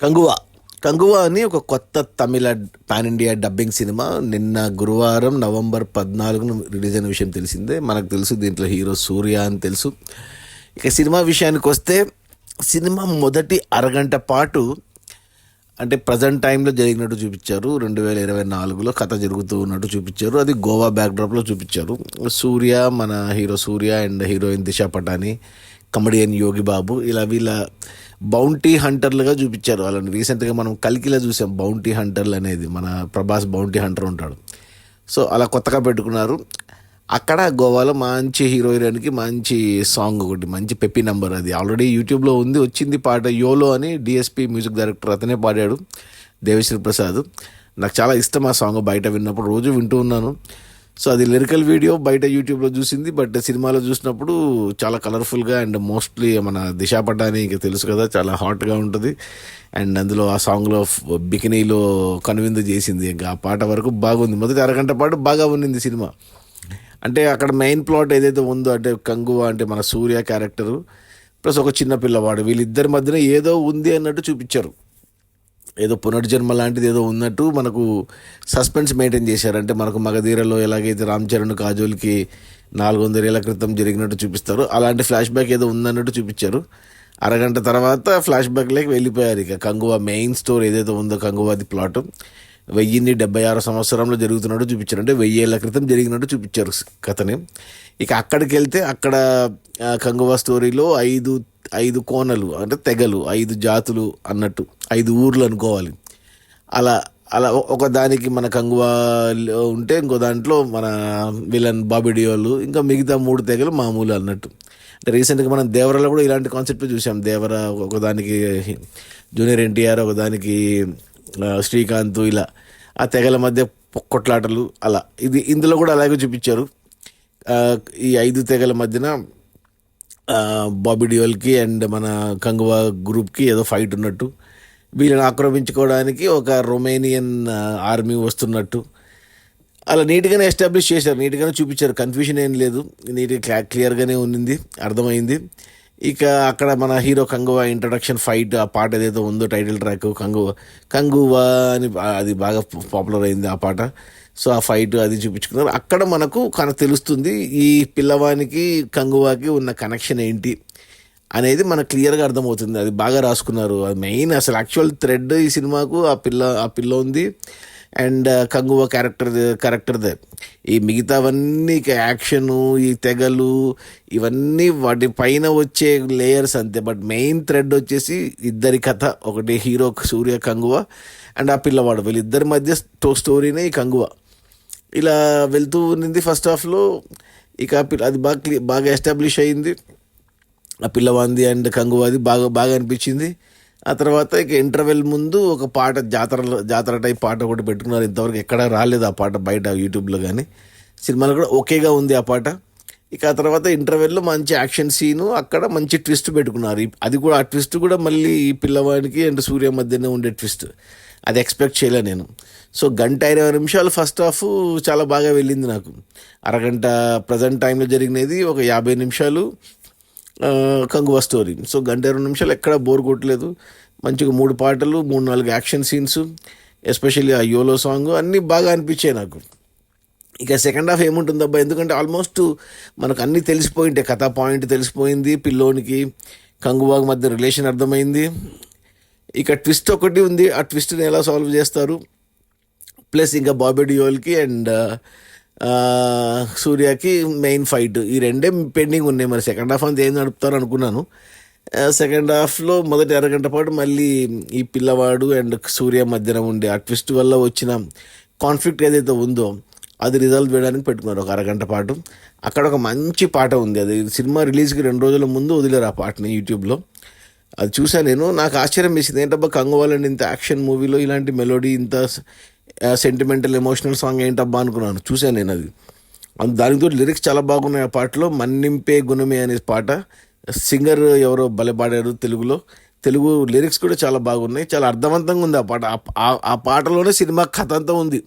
కంగువా. కంగువా అని ఒక కొత్త తమిళ పాన్ ఇండియా డబ్బింగ్ సినిమా నిన్న గురువారం నవంబర్ 14న రిలీజ్ అయిన విషయం తెలిసిందే. మనకు తెలుసు దీంట్లో హీరో సూర్య అని తెలుసు. ఇక సినిమా విషయానికి వస్తే సినిమా మొదటి అరగంట పాటు అంటే ప్రజెంట్ టైంలో జరిగినట్టు చూపించారు. 2024లో కథ జరుగుతూ ఉన్నట్టు చూపించారు. అది గోవా బ్యాక్డ్రాప్లో చూపించారు. సూర్య, మన hero Suriya and heroine Disha Patani, comedian Yogi Babu, ఇలా వీళ్ళ బౌంటీ హంటర్లుగా చూపించారు వాళ్ళని. రీసెంట్గా మనం కల్కిలో చూసాం బౌంటీ హంటర్లు అనేది, మన ప్రభాస్ బౌంటీ హంటర్ ఉంటాడు. సో అలా కొత్తగా పెట్టుకున్నారు. అక్కడ గోవాలో మంచి హీరో హీరోయిన్కి మంచి సాంగ్ ఒకటి, మంచి పెప్పి నెంబర్, అది ఆల్రెడీ యూట్యూబ్లో ఉంది, వచ్చింది పాట. యోలో అని డిఎస్పి మ్యూజిక్ డైరెక్టర్ అతనే పాడాడు, దేవిశ్రీ ప్రసాద్. నాకు చాలా ఇష్టం ఆ సాంగ్. బయట విన్నప్పుడు రోజు వింటూ ఉన్నాను. సో అది లిరికల్ వీడియో బయట యూట్యూబ్లో చూసింది, బట్ సినిమాలో చూసినప్పుడు చాలా కలర్ఫుల్గా అండ్ మోస్ట్లీ మన దిశా పటానికి తెలుసు కదా, చాలా హాట్గా ఉంటుంది. అండ్ అందులో ఆ సాంగ్లో బికినీలో కనువిందు చేసింది. ఇంకా ఆ పాట వరకు బాగుంది. మొదటి అరగంట పాటు బాగా ఉన్నింది సినిమా. అంటే అక్కడ మెయిన్ ప్లాట్ ఏదైతే ఉందో, అంటే కంగువా అంటే మన సూర్య క్యారెక్టరు ప్లస్ ఒక చిన్న పిల్లవాడు, వీళ్ళిద్దరి మధ్యన ఏదో ఉంది అన్నట్టు చూపించారు. ఏదో పునర్జన్మ లాంటిది ఏదో ఉన్నట్టు మనకు సస్పెన్స్ మెయింటైన్ చేశారు. అంటే మనకు మగధీరలో ఎలాగైతే రామ్ చరణ్ కాజోల్కి 400 ఏళ్ల క్రితం జరిగినట్టు చూపిస్తారు, అలాంటి ఫ్లాష్ బ్యాక్ ఏదో ఉందన్నట్టు చూపించారు. అరగంట తర్వాత ఫ్లాష్ బ్యాక్లోకి వెళ్ళిపోయారు. ఇక కంగువా మెయిన్ స్టోరీ ఏదైతే ఉందో, కంగువాది ప్లాట్ 1076 సంవత్సరంలో జరుగుతున్నట్టు చూపించారు. అంటే 1000 ఏళ్ల క్రితం జరిగినట్టు చూపించారు కథని. ఇక అక్కడికి వెళ్తే అక్కడ కంగువా స్టోరీలో ఐదు కోనలు, అంటే తెగలు, 5 జాతులు అన్నట్టు, 5 ఊర్లు అనుకోవాలి. అలా అలా ఒక దానికి మన కంగువా ఉంటే, ఇంకో దాంట్లో మన విలన్ బాబిడియోలు, ఇంకా మిగతా 3 తెగలు మామూలు అన్నట్టు. అంటే రీసెంట్గా మనం దేవరలో కూడా ఇలాంటి కాన్సెప్ట్ చూసాం. దేవర ఒకదానికి జూనియర్ ఎన్టీఆర్, ఒకదానికి శ్రీకాంత్, ఇలా ఆ తెగల మధ్య కొట్లాటలు, అలా ఇందులో కూడా అలాగే చూపించారు. ఈ 5 తెగల మధ్యన బాబీ డియోల్కి అండ్ మన కంగువా గ్రూప్కి ఏదో ఫైట్ ఉన్నట్టు, వీళ్ళని ఆక్రమించుకోవడానికి ఒక రొమేనియన్ ఆర్మీ వస్తున్నట్టు, అలా నీట్గానే ఎస్టాబ్లిష్ చేశారు, నీట్గానే చూపించారు. కన్ఫ్యూజన్ ఏం లేదు, నీట్గా క్లియర్గానే ఉన్నింది, అర్థమైంది. ఇక అక్కడ మన హీరో కంగువా ఇంట్రడక్షన్ ఫైట్, ఆ పాట ఏదైతే ఉందో టైటిల్ ట్రాక్ కంగువా అని, అది బాగా పాపులర్ అయింది ఆ పాట. సో ఆ ఫైట్ అది చూపించుకున్నారు. అక్కడ మనకు తెలుస్తుంది ఈ పిల్లవానికి కంగువాకి ఉన్న కనెక్షన్ ఏంటి అనేది మనకు క్లియర్గా అర్థమవుతుంది. అది బాగా రాసుకున్నారు. అది మెయిన్ అసలు యాక్చువల్ థ్రెడ్ ఈ సినిమాకు ఆ పిల్ల ఉంది అండ్ కంగువా క్యారెక్టర్దే. ఈ మిగతావన్నీ యాక్షను, ఈ తెగలు, ఇవన్నీ వాటి పైన వచ్చే లేయర్స్ అంతే. బట్ మెయిన్ థ్రెడ్ వచ్చేసి ఇద్దరి కథ, ఒకటి హీరో సూర్య కంగువా అండ్ ఆ పిల్లవాడు, వీళ్ళిద్దరి మధ్య స్టోరీనే ఈ కంగువా. ఇలా వెళ్తూ ఉన్నింది ఫస్ట్ హాఫ్లో. ఇక అది బాగా ఎస్టాబ్లిష్ అయింది. ఆ పిల్లవాంది అండ్ కంగువాది బాగా అనిపించింది. ఆ తర్వాత ఇక ఇంటర్వెల్ ముందు ఒక పాట, జాతర టైప్ పాట ఒకటి పెట్టుకున్నారు. ఇంతవరకు ఎక్కడా రాలేదు ఆ పాట బయట యూట్యూబ్లో, కానీ సినిమాలో కూడా ఓకేగా ఉంది ఆ పాట. ఇక ఆ తర్వాత ఇంటర్వెల్లో మంచి యాక్షన్ సీను, అక్కడ మంచి ట్విస్ట్ పెట్టుకున్నారు. అది కూడా, ఆ ట్విస్ట్ కూడా మళ్ళీ ఈ పిల్లవాడికి అండ్ సూర్య మధ్యనే ఉండే ట్విస్ట్, అది ఎక్స్పెక్ట్ చేయలే నేను. సో 1:20 ఫస్ట్ హాఫ్ చాలా బాగా వెళ్ళింది నాకు. అరగంట ప్రజెంట్ టైంలో జరిగినది, ఒక 50 నిమిషాలు కంగువా స్టోరీ. సో 1:20 ఎక్కడ బోర్ కొట్టలేదు. మంచిగా 3 పాటలు, 3-4 యాక్షన్ సీన్స్, ఎస్పెషల్లీ ఆ యోలో సాంగ్, అన్నీ బాగా అనిపించాయి నాకు. ఇక సెకండ్ హాఫ్ ఏముంటుందబ్బా, ఎందుకంటే ఆల్మోస్ట్ మనకు అన్నీ తెలిసిపోయింటే, కథా పాయింట్ తెలిసిపోయింది, పిల్లోనికి కంగువాకి మధ్య రిలేషన్ అర్థమైంది. ఇక ట్విస్ట్ ఒకటి ఉంది, ఆ ట్విస్ట్ని ఎలా సాల్వ్ చేస్తారు, ప్లస్ ఇంకా బాబీ డియోల్కి అండ్ సూర్యకి మెయిన్ ఫైట్, ఈ రెండే పెండింగ్ ఉన్నాయి. మరి సెకండ్ హాఫ్ అంతా ఏం నడుపుతారు అనుకున్నాను. సెకండ్ హాఫ్లో మొదటి అరగంట పాటు మళ్ళీ ఈ పిల్లవాడు అండ్ సూర్య మధ్యన ఉండే ఆ ట్విస్ట్ వల్ల వచ్చిన కాన్ఫ్లిక్ట్ ఏదైతే ఉందో అది రిజాల్వ్ చేయడానికి పెట్టుకున్నారు ఒక అరగంట పాటు. అక్కడ ఒక మంచి పాట ఉంది, అది సినిమా రిలీజ్కి 2 రోజుల ముందు వదిలేరు ఆ పాటని యూట్యూబ్లో. అది చూసాను నేను, నాకు ఆశ్చర్యం వేసింది. ఏంటబ్బా కంగువాలండి ఇంత యాక్షన్ మూవీలో ఇలాంటి మెలోడీ, ఇంత సెంటిమెంటల్ ఎమోషనల్ సాంగ్ ఏంటబ్బా అనుకున్నాను. చూశాను నేను అది. దానితో లిరిక్స్ చాలా బాగున్నాయి ఆ పాటలో. మన్నింపే గుణమే అనే పాట, సింగర్ ఎవరో భలే పాడారు తెలుగు లిరిక్స్ కూడా చాలా బాగున్నాయి, చాలా అర్థవంతంగా ఉంది ఆ పాట. ఆ పాటలోనే సినిమా కథ అంతా ఉంది.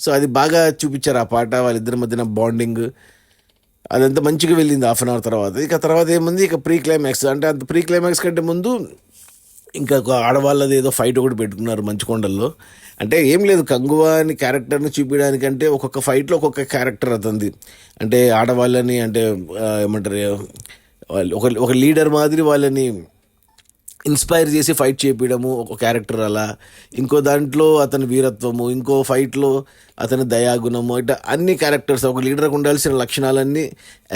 సో అది బాగా చూపించారు ఆ పాట, వాళ్ళిద్దరి మధ్యన బాండింగ్, అదంతా మంచిగా వెళ్ళింది హాఫ్ అన్ అవర్ తర్వాత. ఇక తర్వాత ఏముంది, ఇక ప్రీ క్లైమాక్స్, అంటే అంత ప్రీ క్లైమాక్స్ కంటే ముందు ఇంకా ఒక ఆడవాళ్ళది ఏదో ఫైట్ ఒకటి పెట్టుకున్నారు మంచుకొండల్లో. అంటే ఏం లేదు, కంగువా అని క్యారెక్టర్ని చూపించడానికంటే ఒక్కొక్క ఫైట్లో ఒక్కొక్క క్యారెక్టర్ అతంది. అంటే ఆడవాళ్ళని అంటే ఏమంటారు, వాళ్ళు ఒక ఒక లీడర్ మాదిరి వాళ్ళని ఇన్స్పైర్ చేసి ఫైట్ చేపించడము ఒక క్యారెక్టర్ అలా, ఇంకో దాంట్లో అతని వీరత్వము, ఇంకో ఫైట్లో అతని దయాగుణము, ఇట్లా అన్ని క్యారెక్టర్స్ ఒక లీడర్కి ఉండాల్సిన లక్షణాలన్నీ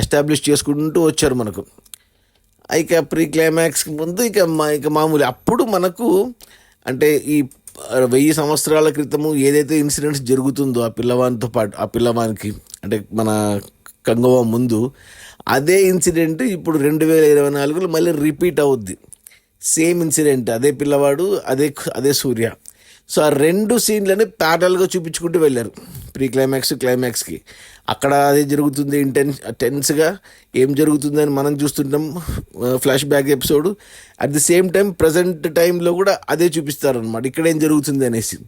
ఎస్టాబ్లిష్ చేసుకుంటూ వచ్చారు మనకు. ఇక ప్రీ క్లైమాక్స్కి ముందు ఇక మామూలు అప్పుడు మనకు అంటే ఈ 1000 సంవత్సరాల క్రితము ఏదైతే ఇన్సిడెంట్స్ జరుగుతుందో ఆ పిల్లవానితో పాటు, ఆ పిల్లవానికి అంటే మన కంగువ ముందు అదే ఇన్సిడెంట్ ఇప్పుడు 2024లో మళ్ళీ రిపీట్ అవుద్ది. సేమ్ ఇన్సిడెంట్, అదే పిల్లవాడు, అదే అదే సూర్య. సో ఆ 2 సీన్లని ప్యారల్గా చూపించుకుంటూ వెళ్ళారు ప్రీ క్లైమాక్స్ క్లైమాక్స్కి. అక్కడ అదే జరుగుతుంది, టెన్స్గా ఏం జరుగుతుందని మనం చూస్తుంటాం flash back episode. At the same time present టైంలో కూడా అదే చూపిస్తారనమాట, ఇక్కడ ఏం జరుగుతుంది అనేసి.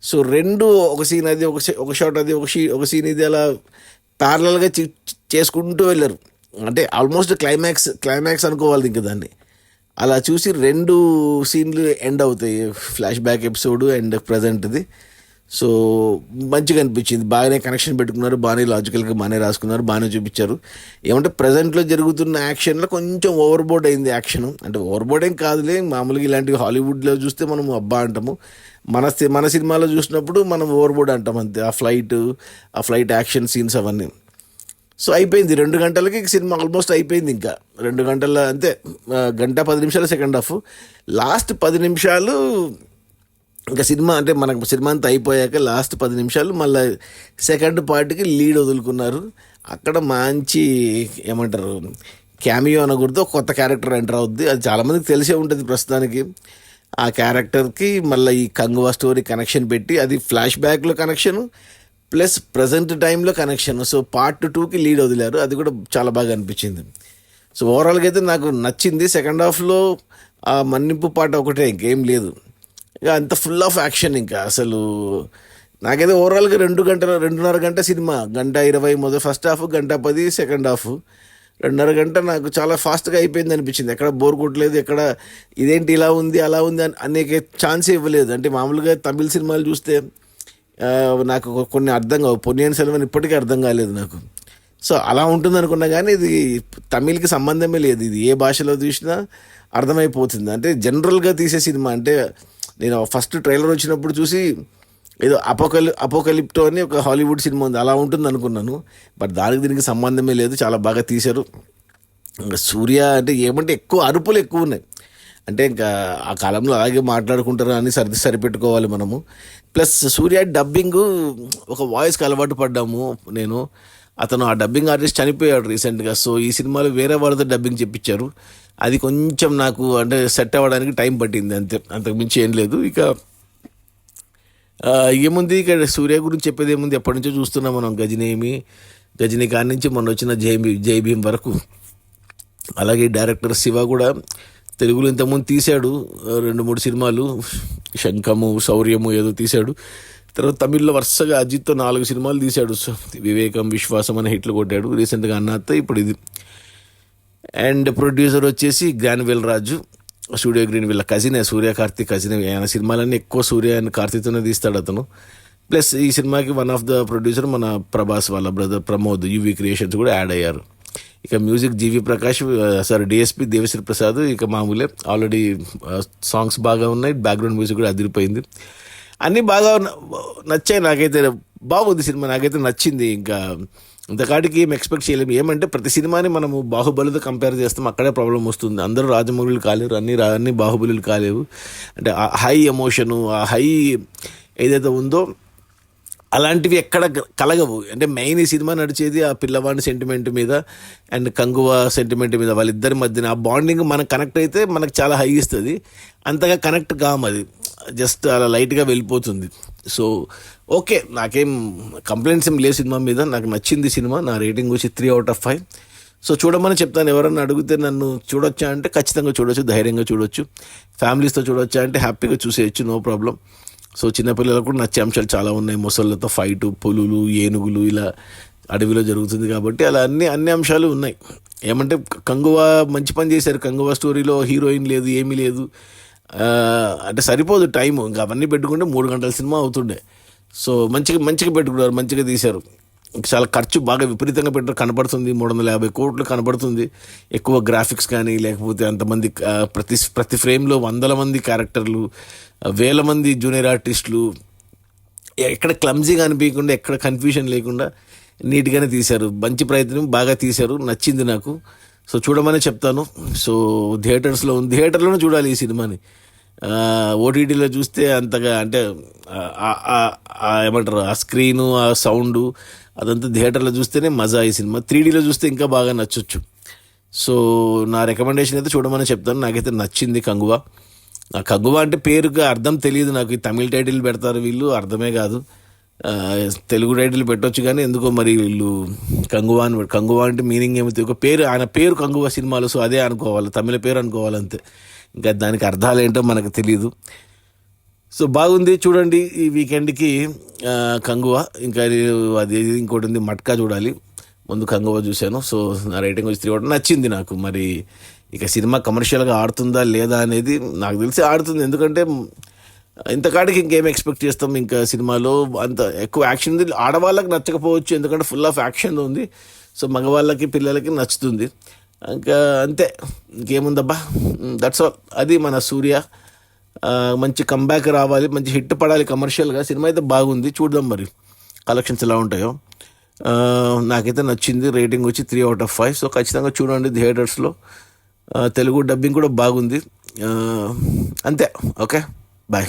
సో 2 ఒక సీన్ అది, ఒక షాట్ అది, ఒక సీన్ ఇది, అలా ప్యారలల్గా చేసుకుంటూ వెళ్ళారు. అంటే ఆల్మోస్ట్ క్లైమాక్స్ అనుకోవాలి ఇంకా దాన్ని. అలా చూసి 2 సీన్లు ఎండ్ అవుతాయి, ఫ్లాష్ బ్యాక్ ఎపిసోడ్ అండ్ ప్రజెంట్ది. సో మంచిగా అనిపించింది, బాగానే కనెక్షన్ పెట్టుకున్నారు, బాగానే లాజికల్గా బాగానే రాసుకున్నారు, బాగానే చూపించారు. ఏమంటే ప్రజెంట్లో జరుగుతున్న యాక్షన్లో కొంచెం ఓవర్బోర్డ్ అయింది యాక్షన్. అంటే ఓవర్బోర్డ్ ఏం కాదులే, మామూలుగా ఇలాంటివి హాలీవుడ్లో చూస్తే మనం అబ్బా అంటాము, మన సినిమాలో చూసినప్పుడు మనం ఓవర్బోర్డ్ అంటాం అంతే. ఆ ఫ్లైట్ యాక్షన్ సీన్స్ అవన్నీ. సో అయిపోయింది 2 గంటలకి సినిమా ఆల్మోస్ట్ అయిపోయింది. ఇంకా 2 గంటల అంతే, 1:10 సెకండ్ హాఫ్. లాస్ట్ 10 నిమిషాలు ఇంకా సినిమా అంటే మనకు సినిమా అంతా అయిపోయాక లాస్ట్ 10 నిమిషాలు మళ్ళీ సెకండ్ పార్ట్కి లీడ్ వదులుకున్నారు. అక్కడ మంచి ఏమంటారు క్యామియో అనకూడదు, కొత్త క్యారెక్టర్ ఎంటర్ అవుద్ది. అది చాలామందికి తెలిసే ఉంటుంది ప్రస్తుతానికి. ఆ క్యారెక్టర్కి మళ్ళీ ఈ కంగువా స్టోరీ కనెక్షన్ పెట్టి, అది ఫ్లాష్ బ్యాక్లో కనెక్షను ప్లస్ ప్రజెంట్ టైంలో కనెక్షన్. సో పార్ట్ 2కి లీడ్ వదిలారు, అది కూడా చాలా బాగా అనిపించింది. సో ఓవరాల్గా అయితే నాకు నచ్చింది. సెకండ్ హాఫ్లో ఆ మన్నింపు పాట ఒకటే, ఇంకేం లేదు. ఇక అంత ఫుల్ ఆఫ్ యాక్షన్. ఇంకా అసలు నాకైతే ఓవరాల్గా 2.5 గంట సినిమా, 1:20 మొదటి ఫస్ట్ హాఫ్, 1:10 సెకండ్ హాఫ్, 2.5 గంట నాకు చాలా ఫాస్ట్గా అయిపోయింది అనిపించింది. ఎక్కడ బోర్ కొట్టలేదు, ఎక్కడ ఇదేంటి ఇలా ఉంది అలా ఉంది అని అనేక ఛాన్సే ఇవ్వలేదు. అంటే మామూలుగా తమిళ సినిమాలు చూస్తే నాకు కొన్ని అర్థం కావు, పొన్నియిన్ సెల్వన్ ఇప్పటికీ అర్థం కాలేదు నాకు. సో అలా ఉంటుంది అనుకున్నా, కానీ ఇది తమిళ్కి సంబంధమే లేదు, ఇది ఏ భాషలో చూసినా అర్థమైపోతుంది. అంటే జనరల్గా తీసే సినిమా. అంటే నేను ఫస్ట్ ట్రైలర్ వచ్చినప్పుడు చూసి ఏదో అపోకలిప్టో అని ఒక హాలీవుడ్ సినిమా ఉంది అలా ఉంటుంది అనుకున్నాను. బట్ దీనికి సంబంధమే లేదు, చాలా బాగా తీశారు. ఇంకా సూర్య అంటే ఏమంటే ఎక్కువ అరుపులు ఎక్కువ ఉన్నాయి. అంటే ఇంకా ఆ కాలంలో అలాగే మాట్లాడుకుంటారు అని సరిపెట్టుకోవాలి మనము. ప్లస్ సూర్య డబ్బింగ్, ఒక వాయిస్కి అలవాటు పడ్డాము నేను. అతను ఆ డబ్బింగ్ ఆర్టిస్ట్ చనిపోయాడు రీసెంట్గా. సో ఈ సినిమాలో వేరే వాళ్ళతో డబ్బింగ్ చెప్పించారు. అది కొంచెం నాకు అంటే సెట్ అవ్వడానికి టైం పట్టింది అంతే, అంతకుమించి ఏం లేదు. ఇక ఏముంది ఇక్కడ సూర్య గురించి చెప్పేది ఏముంది, ఎప్పటి నుంచో చూస్తున్నాం మనం. గజనీ కాడి నుంచి మొన్న వచ్చిన జై భీమ్ వరకు. అలాగే డైరెక్టర్ శివ కూడా తెలుగులో ఇంతకుముందు తీశాడు 2-3 సినిమాలు, శంఖము, శౌర్యము ఏదో తీశాడు. తర్వాత తమిళ్లో వరుసగా అజిత్తో 4 సినిమాలు తీశాడు. వివేకం, విశ్వాసం అనే హిట్లు కొట్టాడు. రీసెంట్గా అన్నతో ఇప్పుడు ఇది. అండ్ ప్రొడ్యూసర్ వచ్చేసి గ్రాన్వెల్ రాజు, స్టూడియో గ్రీన్ వీళ్ళ కజినే, సూర్య కార్తీక్ కజినే. ఆయన సినిమాలన్నీ ఎక్కువ సూర్య అండ్ కార్తీక్తోనే తీస్తాడు అతను. ప్లస్ ఈ సినిమాకి వన్ ఆఫ్ ద ప్రొడ్యూసర్ మన ప్రభాస్ వాళ్ళ బ్రదర్ ప్రమోద్, యూవీ క్రియేషన్స్ కూడా యాడ్ అయ్యారు. ఇక మ్యూజిక్ జీవి ప్రకాష్, డిఎస్పి దేవిశ్రీ ప్రసాద్. ఇక మామూలే, ఆల్రెడీ సాంగ్స్ బాగా ఉన్నాయి, బ్యాక్గ్రౌండ్ మ్యూజిక్ కూడా అదిరిపోయింది. అన్నీ బాగా నచ్చాయి నాకైతే. బాగుంది సినిమా, నాకైతే నచ్చింది. ఇంకా ఇంతకాటికి ఏం ఎక్స్పెక్ట్ చేయలేము. ఏమంటే ప్రతి సినిమాని మనము బాహుబలితో కంపేర్ చేస్తాం, అక్కడే ప్రాబ్లం వస్తుంది. అందరూ రాజమౌళులు కాలేరు, అన్ని బాహుబలులు కాలేవు. అంటే ఆ హై ఎమోషను, ఆ హై ఏదైతే ఉందో అలాంటివి ఎక్కడ కలగవు. అంటే మెయిన్ ఈ సినిమా నడిచేది ఆ పిల్లవాడి సెంటిమెంట్ మీద అండ్ కంగువా సెంటిమెంట్ మీద. వాళ్ళిద్దరి మధ్యన ఆ బాండింగ్ మనకు కనెక్ట్ అయితే మనకు చాలా హై ఇస్తుంది. అంతగా కనెక్ట్ కాము, అది జస్ట్ అలా లైట్గా వెళ్ళిపోతుంది. సో ఓకే, నాకేం కంప్లైంట్స్ ఏం లేవు సినిమా మీద. నాకు నచ్చింది సినిమా. నా రేటింగ్ వచ్చి 3/5. సో చూడమని చెప్తాను. ఎవరన్నా అడిగితే నన్ను చూడొచ్చా అంటే ఖచ్చితంగా చూడొచ్చు, ధైర్యంగా చూడొచ్చు. ఫ్యామిలీస్తో చూడొచ్చా అంటే హ్యాపీగా చూసేయచ్చు, నో ప్రాబ్లం. సో చిన్నపిల్లలకు కూడా నచ్చే అంశాలు చాలా ఉన్నాయి. మొసళ్ళతో ఫైటు, పులులు, ఏనుగులు ఇలా అడవిలో జరుగుతుంది కాబట్టి అలా అన్ని అంశాలు ఉన్నాయి. ఏమంటే కంగువా మంచి పని చేశారు. కంగువా స్టోరీలో హీరోయిన్ లేదు, ఏమీ లేదు. అంటే సరిపోదు టైము, ఇంకా అవన్నీ పెట్టుకుంటే 3 గంటల సినిమా అవుతుండే. సో మంచిగా మంచిగా పెట్టుకున్నారు, మంచిగా తీశారు. చాలా ఖర్చు బాగా విపరీతంగా పెట్టారు, కనబడుతుంది. 350 కోట్లు కనబడుతుంది. ఎక్కువ గ్రాఫిక్స్ కానీ లేకపోతే అంతమంది ప్రతి ప్రతి ఫ్రేమ్లో 100 మంది క్యారెక్టర్లు, 1000 మంది జూనియర్ ఆర్టిస్టులు, ఎక్కడ క్లమ్జీగా అనిపించకుండా, ఎక్కడ కన్ఫ్యూజన్ లేకుండా నీట్గానే తీశారు. మంచి ప్రయత్నం, బాగా తీశారు, నచ్చింది నాకు. సో చూడమని చెప్తాను. సో థియేటర్లోనే చూడాలి ఈ సినిమాని. ఓటీటీలో చూస్తే అంతగా అంటే ఏమంటారు, ఆ స్క్రీను, ఆ సౌండు, అదంతా థియేటర్లో చూస్తేనే మజా ఈ సినిమా. 3Dలో చూస్తే ఇంకా బాగా నచ్చొచ్చు. సో నా రికమెండేషన్ అయితే చూడమని చెప్తాను. నాకైతే నచ్చింది కంగువా. ఆ కంగువా అంటే పేరుగా అర్థం తెలియదు నాకు. ఈ తమిళ టైటిల్ పెడతారు వీళ్ళు, అర్థమే కాదు. ఆ, తెలుగు టైటిల్ పెట్టొచ్చు కానీ ఎందుకో మరి వీళ్ళు కంగువా అంటే మీనింగ్ ఏమో ఒక పేరు, ఆయన పేరు కంగువా సినిమాలు, సో అదే అనుకోవాలి, తమిళ పేరు అనుకోవాలి అంతే. ఇంకా దానికి అర్థాలు ఏంటో మనకు తెలియదు. సో బాగుంది, చూడండి ఈ వీకెండ్కి కంగువా. ఇంకా అది ఇంకోటి ఉంది మట్కా, చూడాలి. ముందు కంగువా చూశాను. సో నా రేటింగ్ వచ్చి 3 నచ్చింది నాకు. మరి ఇక సినిమా కమర్షియల్గా ఆడుతుందా లేదా అనేది నాకు తెలిసి ఆడుతుంది. ఎందుకంటే ఇంతకాడికి ఇంకేం ఎక్స్పెక్ట్ చేస్తాం ఇంకా సినిమాలో. అంత ఎక్కువ యాక్షన్ ఉంది. ఆడవాళ్ళకి నచ్చకపోవచ్చు ఎందుకంటే ఫుల్ ఆఫ్ యాక్షన్ ఉంది. సో మగవాళ్ళకి పిల్లలకి నచ్చుతుంది. ఇంకా అంతే, ఇంకేముందబ్బా. That's all. అది మన సూర్య. మంచి కంబ్యాక్ రావాలి, మంచి హిట్ పడాలి కమర్షియల్గా. సినిమా అయితే బాగుంది, చూద్దాం మరి కలెక్షన్స్ ఎలా ఉంటాయో. నాకైతే నచ్చింది. రేటింగ్ వచ్చి 3/5. సో ఖచ్చితంగా చూడండి థియేటర్స్లో. తెలుగు డబ్బింగ్ కూడా బాగుంది. అంతే, ఓకే, బాయ్.